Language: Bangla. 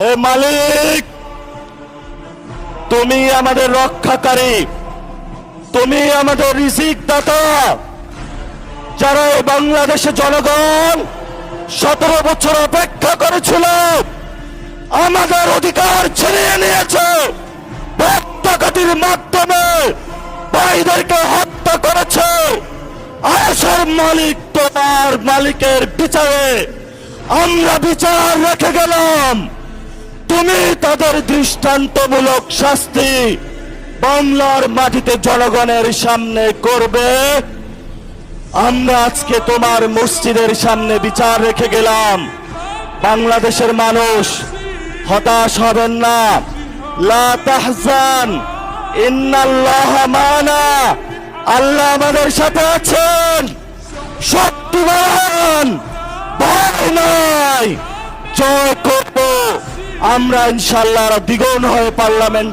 হে মালিক, তুমি আমাদের রক্ষাকারী, তুমি আমাদের রিজিক দাতা। যারা এই বাংলাদেশে জনগণ 17 বছর অপেক্ষা করেছিল, আমাদের অধিকার ছিনিয়ে নিয়েছে, হত্যাকারীর মাধ্যমে ভাইদেরকে হত্যা করেছে। আয়েশের মালিক তোমার মালিকের বিচারে আমরা বিচার রেখে গেলাম, তুমি তাদের দৃষ্টান্তমূলক শাস্তি বাংলার মাটিতে জনগণের সামনে করবে। আমরা আজকে তোমার মসজিদের সামনে বিচার রেখে গেলাম। বাংলাদেশের মানুষ হতাশ হবেন না, লা তাহজান ইন্নাল্লাহা মানা, আল্লাহ আমাদের সাথে আছেন, শক্তিমান, ভয় নাই, জয় করব আমরা ইনশাআল্লাহ। দ্বিগুণ হয়ে পার্লামেন্ট